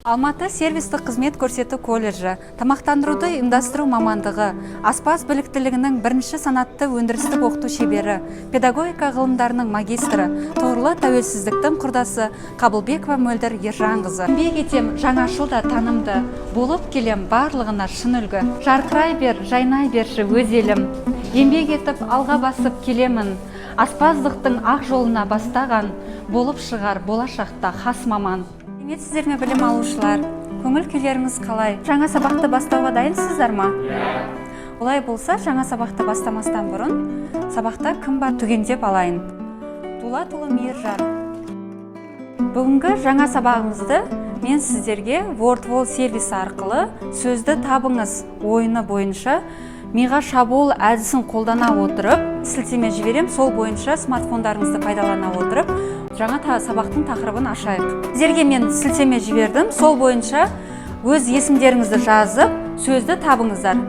Алматы сервистік қызмет көрсету колледжі, тамақтандыруды ұйымдастыру мамандығы, аспаз біліктілігінің бірінші санатты өндірістік оқыту шебері, педагогика ғылымдарының магистрі, тұғырлы тәуелсіздіктің құрдасы Қабылбекова Мөлдір Ержанқызы. Еңбек етем жаңашыл да танымды, болып келем барлығына шын үлгі. Жарқырай бер, жайнай берші өз елім. Еңбек етіп алға басып келемін. Аспаздықтың ақ жолына бастаған, болып шығар болашақта хас маман. Сіздерме білім алушылар, көңіл күйлеріңіз қалай? Жаңа сабақты бастауға дайынсыздар ма? Олай болса, жаңа сабақты бастамастан бұрын, сабақта кім бар түгендеп алайын. Дулатұлы Мейіржан. Бүгінгі жаңа сабағымызды мен сіздерге WordWall сервисі арқылы сөзді табыңыз ойыны бойынша миға шабуыл әдісін қолдана отырып, сілтеме жіберем, сол бойынша смартфондарыңызды пайдалана отырып, жаңа сабақтың тақырыбын ашайық. Сіздерге мен сілтеме жібердім, сол бойынша өз есімдеріңізді жазып, сөзді табыңыздар.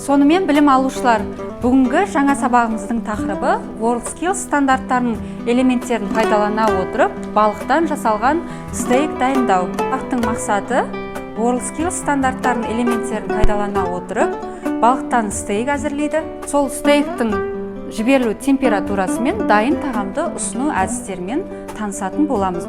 Сонымен білім алушылар, бүгінгі жаңа сабағымыздың тақырыбы WorldSkills стандарттарының элементтерін пайдалана отырып, балықтан жасалған стейк дайындау. Сабақтың мақсаты WorldSkills стандарттарының элементтерін пайдалана отырып, балықтан стейк әзірлейді. Сол стейктің жіберілу температурасымен дайын тағамды ұсыну әдістерімен танысатын боламыз.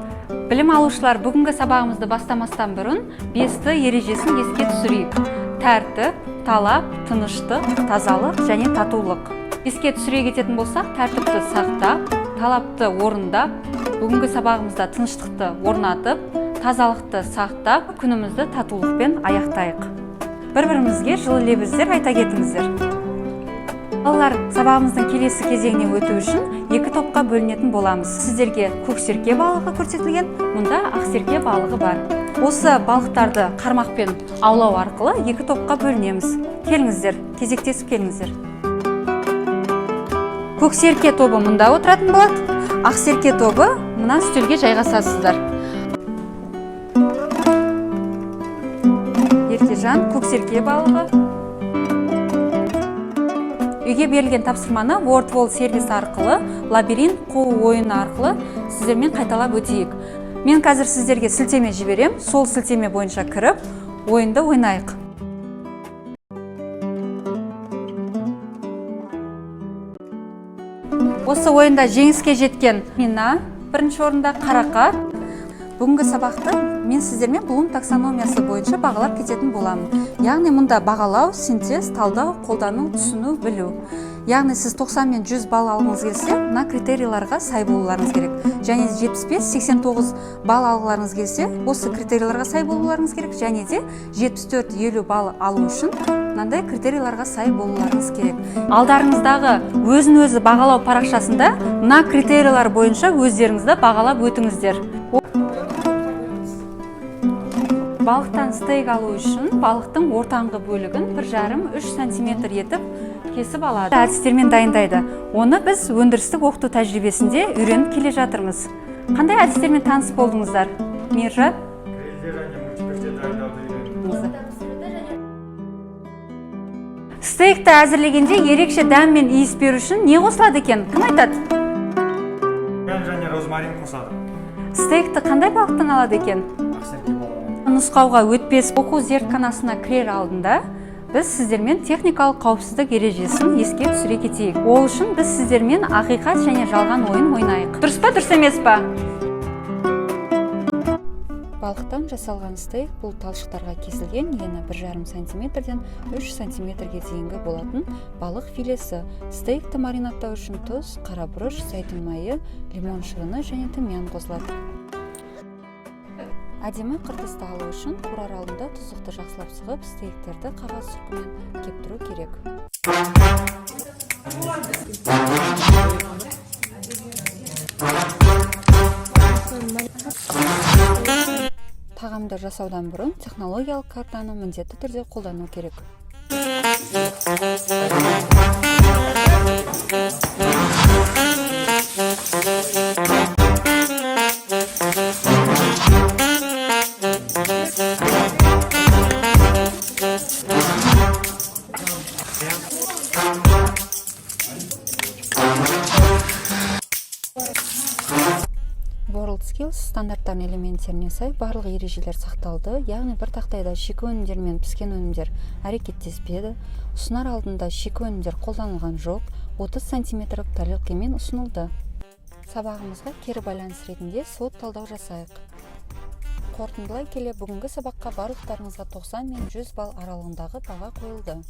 Білім алушылар, бүгінгі сабағымызды бастамастан бұрын 5-ті ережесін еске түсірейік. Тәртіп, талап, тыныштық, тазалық және татулық. Еске түсіре кететін болсақ, тәртіпті сақтап, талапты орындап, бүгінгі сабағымызда тыныштықты орнатып, тазалықты сақтап, күнімізді татулықпен аяқтайық. Бір-бірімізге жылы лебіздер айта кетіңіздер. Балалар, сабағымыздың келесі кезеңіне өту үшін 2 топқа бөлінетін боламыз. Сіздерге көксерке балығы көрсетілген, мұнда ақсерке балығы бар. Осы балықтарды қармақпен аулау арқылы 2 топқа бөлінеміз. Келіңіздер, кезектесіп келіңіздер. Көксерке тобы мұнда отыратын болады. Ақсерке тобы мына үстелге жайғасасыздар. Еркежан, көксерке балығы. Үйге берілген тапсырманы WordWall сервисі арқылы, лабиринт қуу ойыны арқылы сіздермен қайталап өтейік. Мен қазір сіздерге сілтеме жіберем, сол сілтеме бойынша кіріп, ойынды ойнайық. Осы ойында жеңіске жеткен Мина, бірінші орында Қарақат. Бүгінгі сабақты мен сіздермен Блум таксономиясы бойынша бағалап кететін боламын. Яғни мұнда бағалау, синтез, талдау, қолдану, түсіну, білу. Яғни сіз 90 мен 100 балл алғыңыз келсе, мына критерияларға сай болуларыңыз керек. Және 75-89 балл алғыларыңыз келсе, осы критерияларға сай болуларыңыз керек. Және де 74-50 балл алу үшін мынандай критерияларға сай болуларыңыз керек. Алдарыңыздағы өзін-өзі бағалау парақшасында мына критериялар бойынша өздеріңізді бағалап өтіңіздер. Балықтан стейк алу үшін балықтың ортаңғы бөлігін 1,5-3 см етіп кесіп алады. Әдістермен дайындайды. Оны біз өндірістік оқыту тәжірибесінде үйреніп келе жатырмыз. Қандай әдістермен таныс болдыңыздар? Мейіржан? Стейкті әзірлегенде ерекше дәм мен иіс беру үшін не қосылады екен? Кім айтады? Және розмарин қосады. Стейкті қандай балықтан алады екен? Нұсқауға өтпес оқу зертханасына кірер алдында біз сіздермен техникалық қауіпсіздік ережесін еске түсіре кетейік. Ол үшін біз сіздермен ақиқат және жалған ойын ойнайық. Дұрыс па, дұрыс емес па? Балықтан жасалған стейк бұл талшықтарға кесілген, ені 1,5 см-ден 3 см-ге дейінгі болатын балық филесі. Стейкті маринаттау үшін тұз, қарабұрыш, зәйтүн майы, лимон шырыны және тымиян қосылады. Әдемі қыртысты алу үшін қурар алдында тұздықты жақсылап сығып, стейктерді қағаз сүркімен кептіру керек. Тағамды жасаудан бұрын технологиялық картаны міндетті түрде қолдану керек. WorldSkills стандарттарының элементтеріне сай барлық ережелер сақталды, яғни бір тақтайда шикі өнімдер мен піскен өнімдер әрекеттеспеді. Ұсынар алдында шикі өнімдер қолданылған жоқ, 30 см тарелкамен ұсынылды. Сабағымызға кері байланыс ретінде сот талдау жасайық. Қорытындылай келе, бүгінгі сабаққа барлықтарыңызға 90 мен 100 балл аралығындағы баға қойылды.